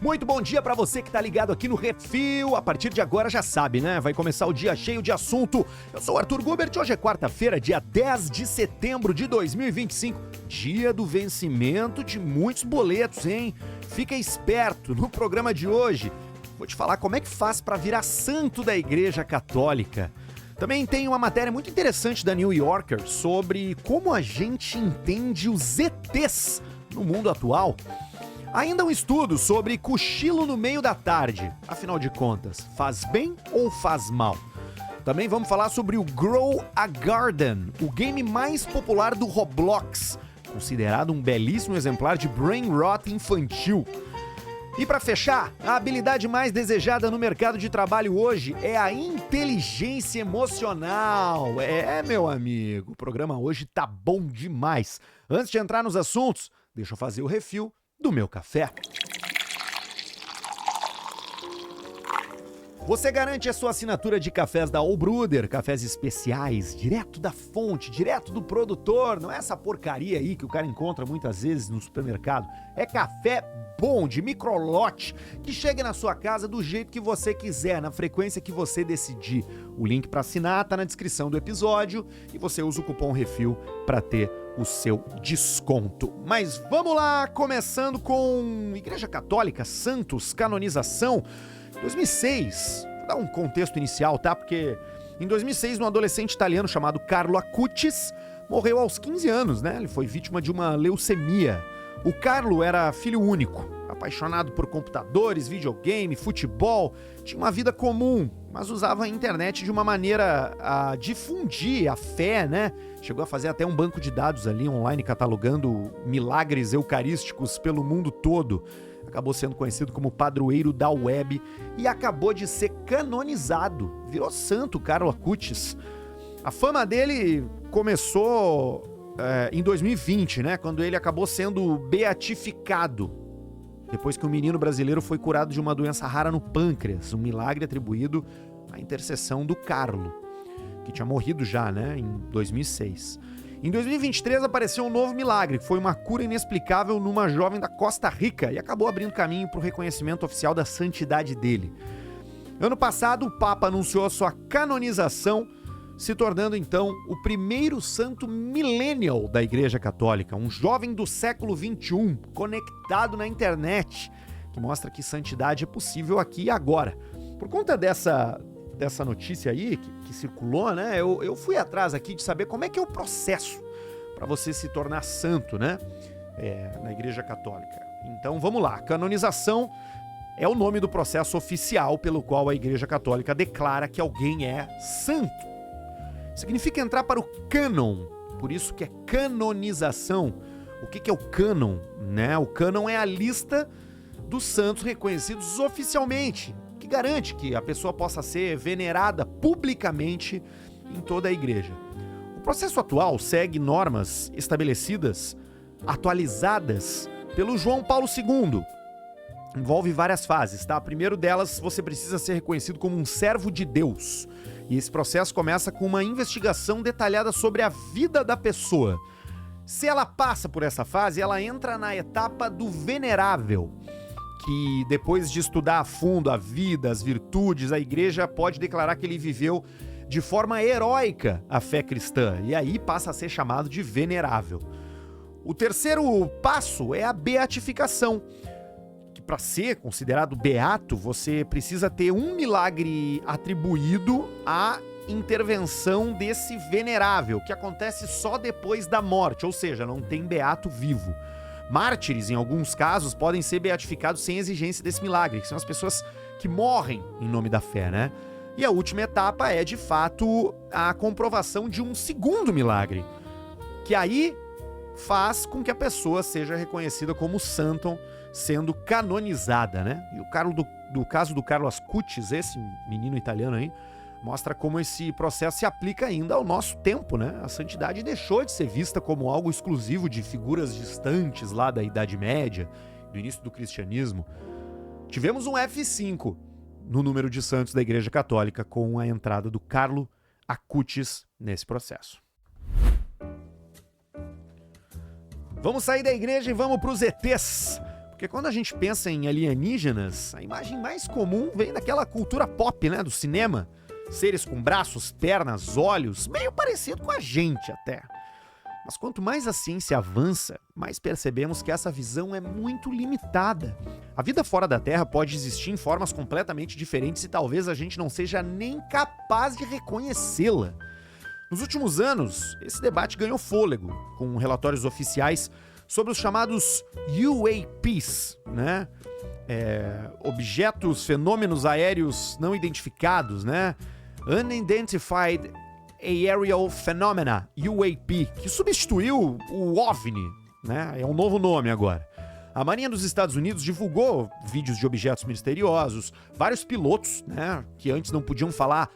Muito bom dia pra você que tá ligado aqui no Refil. A partir de agora já sabe, né? Vai começar o dia cheio de assunto. Eu sou o Arthur Gubert, hoje é quarta-feira, dia 10 de setembro de 2025. Dia do vencimento de muitos boletos, hein? Fica esperto, no programa de hoje vou te falar como é que faz pra virar santo da Igreja Católica. Também tem uma matéria muito interessante da New Yorker sobre como a gente entende os ETs no mundo atual. Ainda um estudo sobre cochilo no meio da tarde. Afinal de contas, faz bem ou faz mal? Também vamos falar sobre o Grow a Garden, o game mais popular do Roblox, considerado um belíssimo exemplar de brain rot infantil. E para fechar, a habilidade mais desejada no mercado de trabalho hoje é a inteligência emocional. É, meu amigo, o programa hoje tá bom demais. Antes de entrar nos assuntos, deixa eu fazer o refil do meu café. Você garante a sua assinatura de cafés da All Brewder, cafés especiais, direto da fonte, direto do produtor, não é essa porcaria aí que o cara encontra muitas vezes no supermercado. É café bom, de microlote, que chega na sua casa do jeito que você quiser, na frequência que você decidir. O link para assinar tá na descrição do episódio e você usa o cupom REFIL para ter o seu desconto. Mas vamos lá, começando com Igreja Católica, Santos, canonização. 2006, vou dar um contexto inicial, tá? Porque em 2006, um adolescente italiano chamado Carlo Acutis morreu aos 15 anos, né? Ele foi vítima de uma leucemia. O Carlo era filho único, apaixonado por computadores, videogame, futebol, tinha uma vida comum, mas usava a internet de uma maneira a difundir a fé, né? Chegou a fazer até um banco de dados ali online catalogando milagres eucarísticos pelo mundo todo. Acabou sendo conhecido como padroeiro da web e acabou de ser canonizado. Virou santo, Carlo Acutis. A fama dele começou em 2020, né? Quando ele acabou sendo beatificado. Depois que um menino brasileiro foi curado de uma doença rara no pâncreas. Um milagre atribuído à intercessão do Carlo, que tinha morrido já, né? Em 2006. Em 2023 apareceu um novo milagre, que foi uma cura inexplicável numa jovem da Costa Rica e acabou abrindo caminho para o reconhecimento oficial da santidade dele. Ano passado, o Papa anunciou a sua canonização, se tornando então o primeiro santo millennial da Igreja Católica, um jovem do século XXI, conectado na internet, que mostra que santidade é possível aqui e agora. Por conta dessa notícia aí que circulou, né? Eu fui atrás aqui de saber como é que é o processo para você se tornar santo, né? Na Igreja Católica. Então vamos lá, canonização é o nome do processo oficial pelo qual a Igreja Católica declara que alguém é santo. Significa entrar para o cânon, por isso que é canonização. O que é o cânon, né? O cânon é a lista dos santos reconhecidos oficialmente, que garante que a pessoa possa ser venerada publicamente em toda a igreja. O processo atual segue normas estabelecidas, atualizadas pelo João Paulo II. Envolve várias fases, tá? Primeiro delas, você precisa ser reconhecido como um servo de Deus. E esse processo começa com uma investigação detalhada sobre a vida da pessoa. Se ela passa por essa fase, ela entra na etapa do venerável, que depois de estudar a fundo a vida, as virtudes, a igreja pode declarar que ele viveu de forma heróica a fé cristã, e aí passa a ser chamado de venerável. O terceiro passo é a beatificação, que para ser considerado beato, você precisa ter um milagre atribuído à intervenção desse venerável, que acontece só depois da morte, ou seja, não tem beato vivo. Mártires, em alguns casos, podem ser beatificados sem exigência desse milagre, que são as pessoas que morrem em nome da fé, né? E a última etapa é, de fato, a comprovação de um segundo milagre, que aí faz com que a pessoa seja reconhecida como santo, sendo canonizada, né? E o caso do Carlo Acutis, esse menino italiano aí, mostra como esse processo se aplica ainda ao nosso tempo, né? A santidade deixou de ser vista como algo exclusivo de figuras distantes lá da Idade Média, do início do cristianismo. Tivemos um F5 no número de santos da Igreja Católica com a entrada do Carlo Acutis nesse processo. Vamos sair da igreja e vamos para os ETs. Porque quando a gente pensa em alienígenas, a imagem mais comum vem daquela cultura pop, né, do cinema. Seres com braços, pernas, olhos, meio parecido com a gente até. Mas quanto mais a ciência avança, mais percebemos que essa visão é muito limitada. A vida fora da Terra pode existir em formas completamente diferentes e talvez a gente não seja nem capaz de reconhecê-la. Nos últimos anos, esse debate ganhou fôlego, com relatórios oficiais sobre os chamados UAPs, né? Objetos, fenômenos aéreos não identificados, né? Unidentified Aerial Phenomena, UAP, que substituiu o OVNI, né? É um novo nome agora. A Marinha dos Estados Unidos divulgou vídeos de objetos misteriosos. Vários pilotos, né, que antes não podiam falar,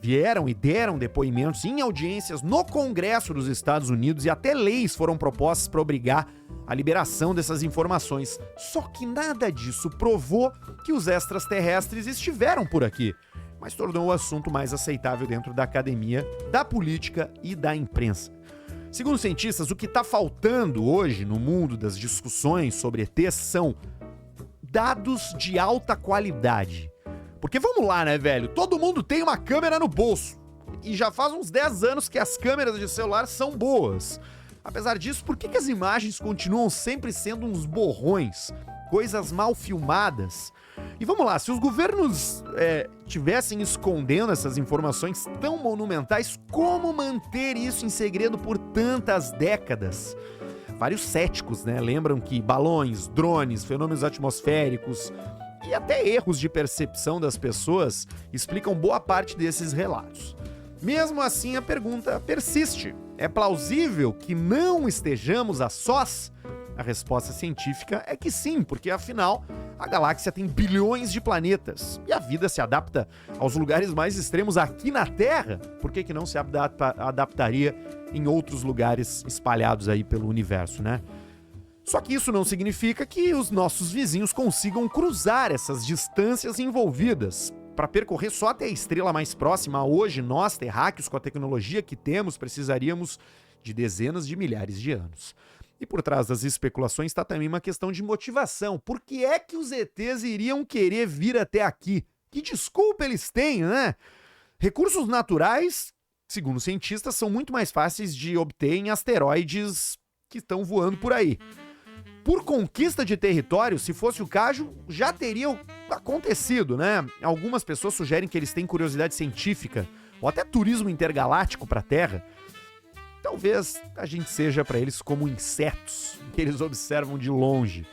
vieram e deram depoimentos em audiências no Congresso dos Estados Unidos e até leis foram propostas para obrigar a liberação dessas informações. Só que nada disso provou que os extraterrestres estiveram por aqui, mas tornou o assunto mais aceitável dentro da academia, da política e da imprensa. Segundo cientistas, o que está faltando hoje no mundo das discussões sobre ETs são dados de alta qualidade. Porque vamos lá, né, velho? Todo mundo tem uma câmera no bolso. E já faz uns 10 anos que as câmeras de celular são boas. Apesar disso, por que as imagens continuam sempre sendo uns borrões? Coisas mal filmadas? E vamos lá, se os governos tivessem escondendo essas informações tão monumentais, como manter isso em segredo por tantas décadas? Vários céticos, né, lembram que balões, drones, fenômenos atmosféricos e até erros de percepção das pessoas explicam boa parte desses relatos. Mesmo assim, a pergunta persiste. É plausível que não estejamos a sós? A resposta científica é que sim, porque afinal a galáxia tem bilhões de planetas e a vida se adapta aos lugares mais extremos aqui na Terra. Por que não se adaptaria em outros lugares espalhados aí pelo universo, né? Só que isso não significa que os nossos vizinhos consigam cruzar essas distâncias envolvidas. Para percorrer só até a estrela mais próxima, hoje nós, terráqueos, com a tecnologia que temos, precisaríamos de dezenas de milhares de anos. E por trás das especulações está também uma questão de motivação. Por que é que os ETs iriam querer vir até aqui? Que desculpa eles têm, né? Recursos naturais, segundo cientistas, são muito mais fáceis de obter em asteroides que estão voando por aí. Por conquista de território, se fosse o caso, já teria acontecido, né? Algumas pessoas sugerem que eles têm curiosidade científica ou até turismo intergaláctico para a Terra. Talvez a gente seja para eles como insetos, que eles observam de longe.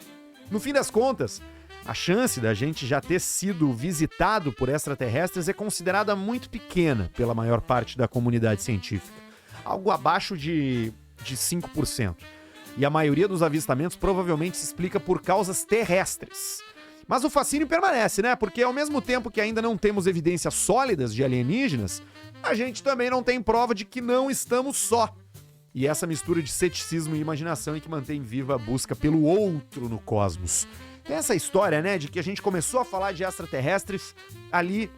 No fim das contas, a chance da gente já ter sido visitado por extraterrestres é considerada muito pequena pela maior parte da comunidade científica. Algo abaixo de 5%. E a maioria dos avistamentos provavelmente se explica por causas terrestres. Mas o fascínio permanece, né? Porque ao mesmo tempo que ainda não temos evidências sólidas de alienígenas, a gente também não tem prova de que não estamos só. E essa mistura de ceticismo e imaginação é que mantém viva a busca pelo outro no cosmos. Tem essa história, né, de que a gente começou a falar de extraterrestres ali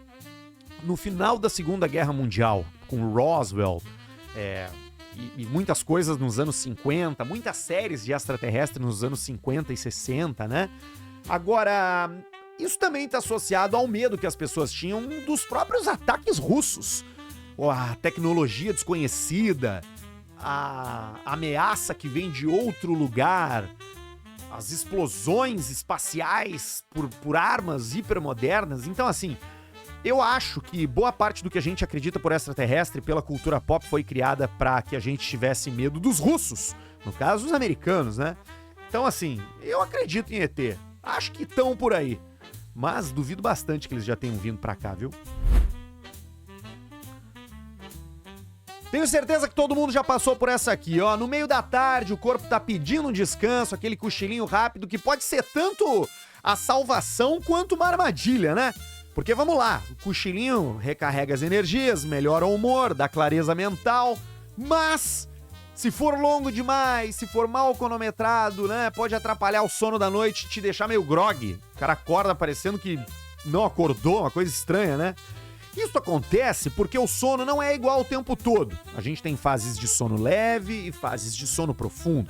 no final da Segunda Guerra Mundial, com Roswell, e muitas coisas nos anos 50, muitas séries de extraterrestres nos anos 50 e 60, né? Agora, isso também está associado ao medo que as pessoas tinham dos próprios ataques russos. A tecnologia desconhecida, a ameaça que vem de outro lugar, as explosões espaciais por armas hipermodernas. Então, assim, eu acho que boa parte do que a gente acredita por extraterrestre pela cultura pop foi criada para que a gente tivesse medo dos russos, no caso, os americanos, né? Então, assim, eu acredito em ET. Acho que estão por aí. Mas duvido bastante que eles já tenham vindo pra cá, viu? Tenho certeza que todo mundo já passou por essa aqui, ó. No meio da tarde, o corpo tá pedindo um descanso, aquele cochilinho rápido que pode ser tanto a salvação quanto uma armadilha, né? Porque vamos lá, o cochilinho recarrega as energias, melhora o humor, dá clareza mental, mas se for longo demais, se for mal cronometrado, né, pode atrapalhar o sono da noite e te deixar meio grog. O cara acorda parecendo que não acordou, uma coisa estranha, né? Isso acontece porque o sono não é igual o tempo todo. A gente tem fases de sono leve e fases de sono profundo.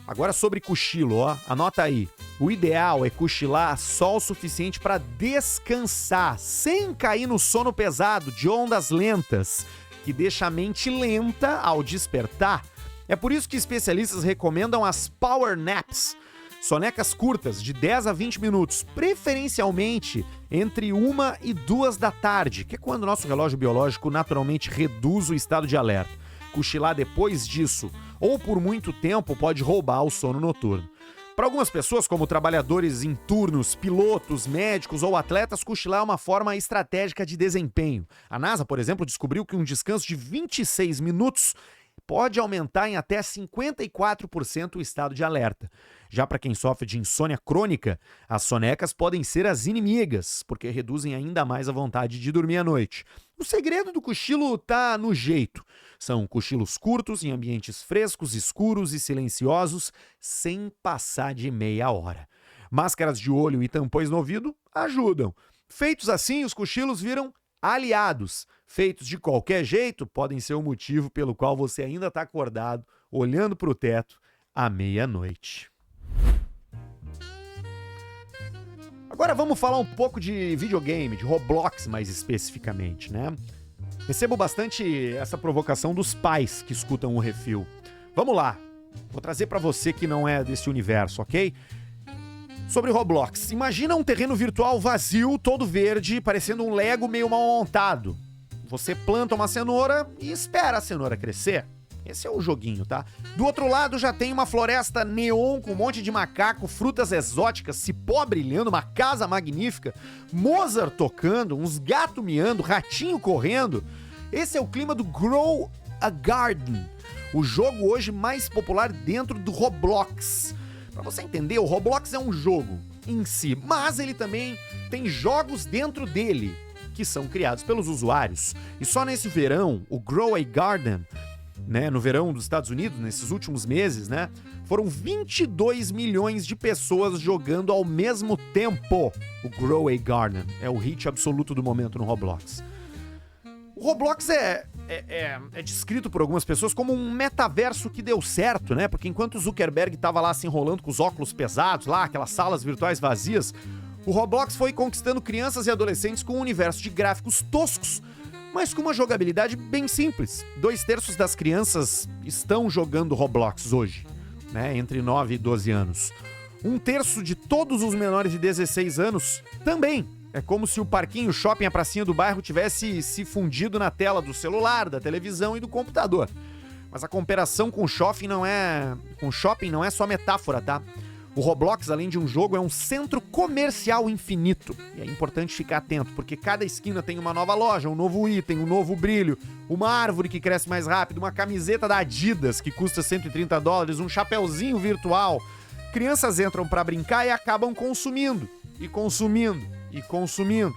Agora sobre cochilo, ó, anota aí. O ideal é cochilar só o suficiente para descansar, sem cair no sono pesado de ondas lentas, que deixa a mente lenta ao despertar. É por isso que especialistas recomendam as power naps, sonecas curtas de 10 a 20 minutos, preferencialmente entre 1 e 2 da tarde, que é quando o nosso relógio biológico naturalmente reduz o estado de alerta. Cochilar depois disso, ou por muito tempo, pode roubar o sono noturno. Para algumas pessoas, como trabalhadores em turnos, pilotos, médicos ou atletas, cochilar é uma forma estratégica de desempenho. A NASA, por exemplo, descobriu que um descanso de 26 minutos pode aumentar em até 54% o estado de alerta. Já para quem sofre de insônia crônica, as sonecas podem ser as inimigas, porque reduzem ainda mais a vontade de dormir à noite. O segredo do cochilo tá no jeito. São cochilos curtos em ambientes frescos, escuros e silenciosos, sem passar de meia hora. Máscaras de olho e tampões no ouvido ajudam. Feitos assim, os cochilos viram aliados. Feitos de qualquer jeito, podem ser o motivo pelo qual você ainda está acordado, olhando para o teto, à meia-noite. Agora vamos falar um pouco de videogame, de Roblox mais especificamente, né? Recebo bastante essa provocação dos pais que escutam o Refil. Vamos lá, vou trazer pra você que não é desse universo, ok? Sobre Roblox, imagina um terreno virtual vazio, todo verde, parecendo um Lego meio mal montado. Você planta uma cenoura e espera a cenoura crescer. Esse é o joguinho, tá? Do outro lado já tem uma floresta neon com um monte de macaco, frutas exóticas, cipó brilhando, uma casa magnífica, Mozart tocando, uns gatos miando, ratinho correndo. Esse é o clima do Grow a Garden, o jogo hoje mais popular dentro do Roblox. Pra você entender, o Roblox é um jogo em si, mas ele também tem jogos dentro dele, que são criados pelos usuários. E só nesse verão, o Grow a Garden, né, no verão dos Estados Unidos, nesses últimos meses, né, foram 22 milhões de pessoas jogando ao mesmo tempo. O Grow a Garden é o hit absoluto do momento no Roblox. O Roblox é descrito por algumas pessoas como um metaverso que deu certo, né? Porque enquanto o Zuckerberg estava lá se enrolando com os óculos pesados, lá, aquelas salas virtuais vazias, o Roblox foi conquistando crianças e adolescentes com um universo de gráficos toscos, mas com uma jogabilidade bem simples. 2/3 das crianças estão jogando Roblox hoje, né? Entre 9 e 12 anos. 1/3 de todos os menores de 16 anos também. É como se o parquinho, o shopping, a pracinha do bairro tivesse se fundido na tela do celular, da televisão e do computador. Mas a comparação com o shopping não é só metáfora, tá? O Roblox, além de um jogo, é um centro comercial infinito. E é importante ficar atento, porque cada esquina tem uma nova loja, um novo item, um novo brilho, uma árvore que cresce mais rápido, uma camiseta da Adidas que custa $130, um chapeuzinho virtual. Crianças entram pra brincar e acabam consumindo, e consumindo, e consumindo.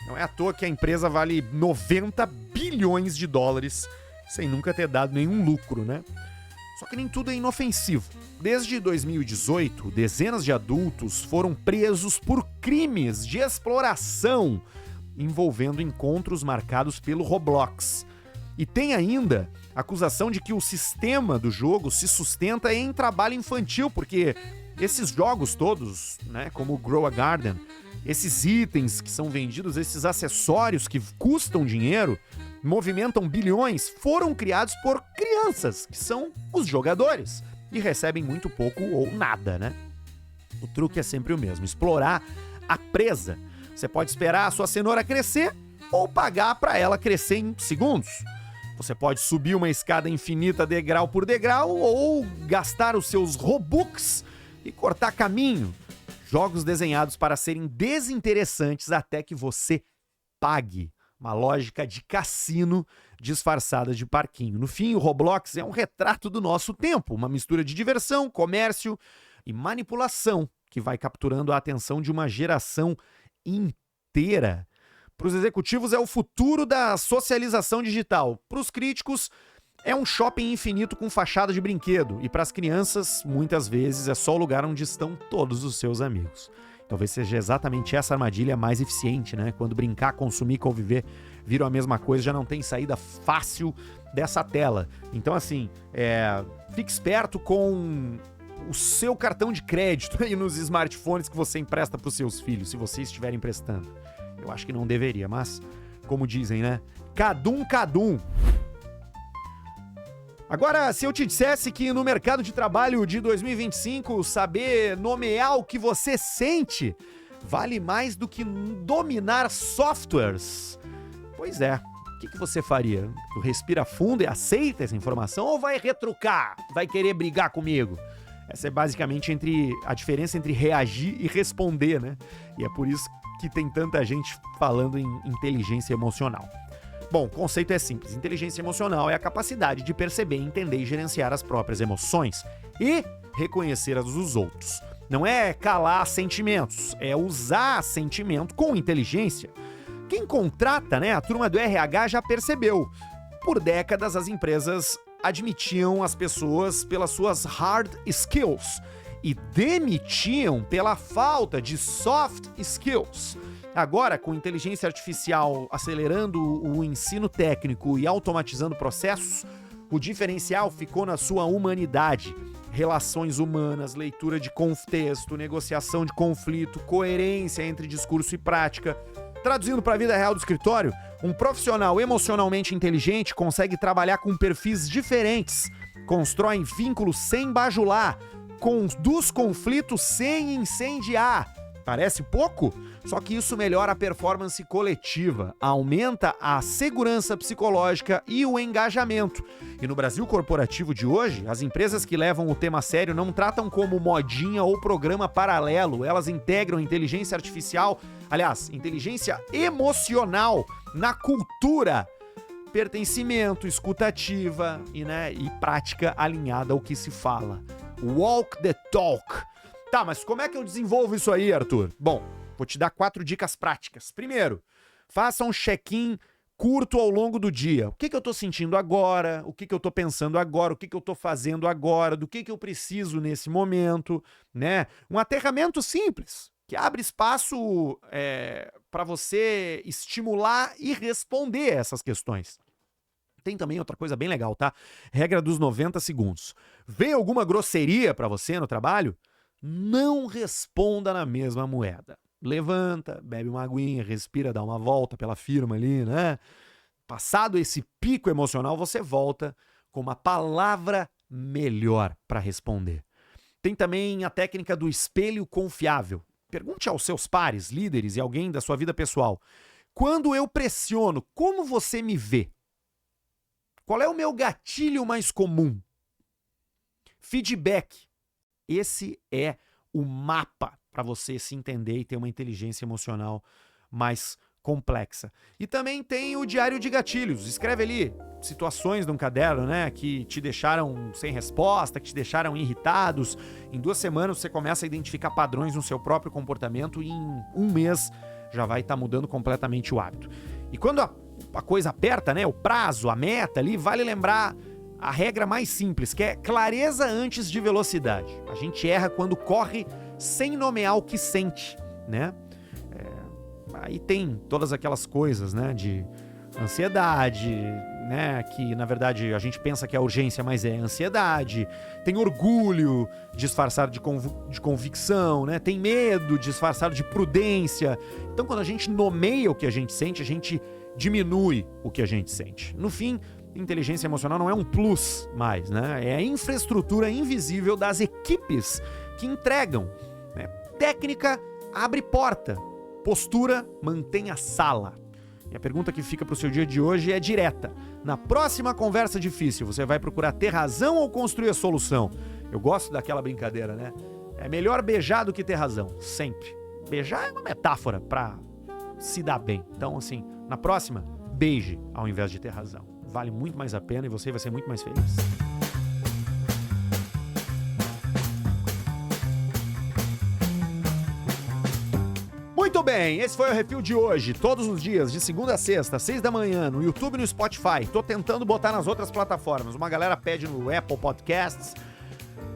Não é à toa que a empresa vale 90 bilhões de dólares sem nunca ter dado nenhum lucro, né? Só que nem tudo é inofensivo. Desde 2018, dezenas de adultos foram presos por crimes de exploração envolvendo encontros marcados pelo Roblox. E tem ainda a acusação de que o sistema do jogo se sustenta em trabalho infantil, porque esses jogos todos, né, como o Grow a Garden, esses itens que são vendidos, esses acessórios que custam dinheiro, movimentam bilhões, foram criados por crianças, que são os jogadores, e recebem muito pouco ou nada, né? O truque é sempre o mesmo, explorar a presa. Você pode esperar a sua cenoura crescer ou pagar para ela crescer em segundos. Você pode subir uma escada infinita degrau por degrau ou gastar os seus Robux e cortar caminho. Jogos desenhados para serem desinteressantes até que você pague. Uma lógica de cassino disfarçada de parquinho. No fim, o Roblox é um retrato do nosso tempo, uma mistura de diversão, comércio e manipulação que vai capturando a atenção de uma geração inteira. Para os executivos é o futuro da socialização digital. Para os críticos é um shopping infinito com fachada de brinquedo. E para as crianças, muitas vezes, é só o lugar onde estão todos os seus amigos. Talvez seja exatamente essa armadilha mais eficiente, né? Quando brincar, consumir, conviver viram a mesma coisa, já não tem saída fácil dessa tela. Então, assim, fique esperto com o seu cartão de crédito aí nos smartphones que você empresta para os seus filhos, se você estiver emprestando. Eu acho que não deveria, mas, como dizem, né? Cadum, cadum. Agora, se eu te dissesse que no mercado de trabalho de 2025, saber nomear o que você sente vale mais do que dominar softwares. Pois é, o que você faria? Tu respira fundo e aceita essa informação ou vai retrucar? Vai querer brigar comigo? Essa é basicamente a diferença entre reagir e responder, né? E é por isso que tem tanta gente falando em inteligência emocional. Bom, o conceito é simples. Inteligência emocional é a capacidade de perceber, entender e gerenciar as próprias emoções e reconhecer as dos outros. Não é calar sentimentos, é usar sentimento com inteligência. Quem contrata, né, a turma do RH já percebeu. Por décadas, as empresas admitiam as pessoas pelas suas hard skills e demitiam pela falta de soft skills. Agora, com inteligência artificial acelerando o ensino técnico e automatizando processos, o diferencial ficou na sua humanidade. Relações humanas, leitura de contexto, negociação de conflito, coerência entre discurso e prática. Traduzindo para a vida real do escritório, um profissional emocionalmente inteligente consegue trabalhar com perfis diferentes, constrói vínculos sem bajular, conduz conflitos sem incendiar. Parece pouco? Só que isso melhora a performance coletiva, aumenta a segurança psicológica e o engajamento. E no Brasil corporativo de hoje, as empresas que levam o tema a sério não tratam como modinha ou programa paralelo, elas integram inteligência artificial, aliás, inteligência emocional na cultura, pertencimento, escutativa e prática alinhada ao que se fala. Walk the talk. Tá, mas como é que eu desenvolvo isso aí, Arthur? Bom, vou te dar 4 dicas práticas. Primeiro, faça um check-in curto ao longo do dia. O que eu tô sentindo agora? O que eu tô pensando agora? O que eu tô fazendo agora? Do que eu preciso nesse momento? Né? Um aterramento simples, que abre espaço para você estimular e responder essas questões. Tem também outra coisa bem legal, tá? Regra dos 90 segundos. Vem alguma grosseria para você no trabalho? Não responda na mesma moeda. Levanta, bebe uma aguinha, respira, dá uma volta pela firma ali, né? Passado esse pico emocional, você volta com uma palavra melhor para responder. Tem também a técnica do espelho confiável. Pergunte aos seus pares, líderes e alguém da sua vida pessoal. Quando eu pressiono, como você me vê? Qual é o meu gatilho mais comum? Feedback. Esse é o mapa para você se entender e ter uma inteligência emocional mais complexa. E também tem o diário de gatilhos. Escreve ali situações num caderno, né, que te deixaram sem resposta, que te deixaram irritados. Em 2 semanas você começa a identificar padrões no seu próprio comportamento e em 1 mês já vai estar mudando completamente o hábito. E quando a coisa aperta, né, o prazo, a meta ali, vale lembrar a regra mais simples, que é clareza antes de velocidade. A gente erra quando corre sem nomear o que sente, né? Aí tem todas aquelas coisas, né, de ansiedade, né, que na verdade a gente pensa que é urgência, mas é ansiedade. Tem orgulho disfarçado de convicção, né? Tem medo disfarçado de prudência. Então, quando a gente nomeia o que a gente sente, a gente diminui o que a gente sente. No fim, inteligência emocional não é um plus mais, né? É a infraestrutura invisível das equipes que entregam, né? Técnica abre porta, postura mantém a sala. E a pergunta que fica para o seu dia de hoje é direta. Na próxima conversa difícil, você vai procurar ter razão ou construir a solução? Eu gosto daquela brincadeira, né? É melhor beijar do que ter razão, sempre. Beijar é uma metáfora para se dar bem. Então, assim, na próxima, beije ao invés de ter razão. Vale muito mais a pena e você vai ser muito mais feliz. Muito bem, esse foi o Refil de hoje. Todos os dias, de segunda a sexta, 6 da manhã, no YouTube e no Spotify. Tô tentando botar nas outras plataformas. Uma galera pede no Apple Podcasts.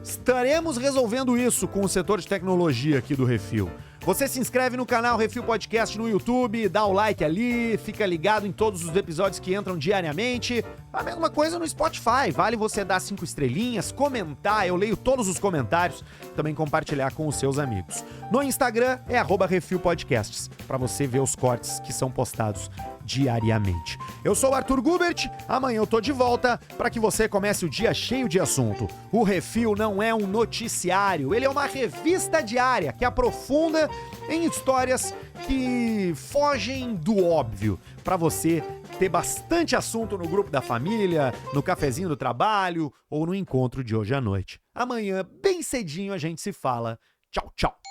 Estaremos resolvendo isso com o setor de tecnologia aqui do Refil. Você se inscreve no canal Refil Podcast no YouTube, dá o like ali, fica ligado em todos os episódios que entram diariamente. A mesma coisa no Spotify, vale você dar 5 estrelinhas, comentar, eu leio todos os comentários, também compartilhar com os seus amigos. No Instagram é @refilpodcasts, para você ver os cortes que são postados diariamente. Eu sou o Arthur Gubert, amanhã eu tô de volta para que você comece o dia cheio de assunto. O Refil não é um noticiário, ele é uma revista diária que aprofunda em histórias que fogem do óbvio, para você ter bastante assunto no grupo da família, no cafezinho do trabalho ou no encontro de hoje à noite. Amanhã, bem cedinho, a gente se fala. Tchau, tchau.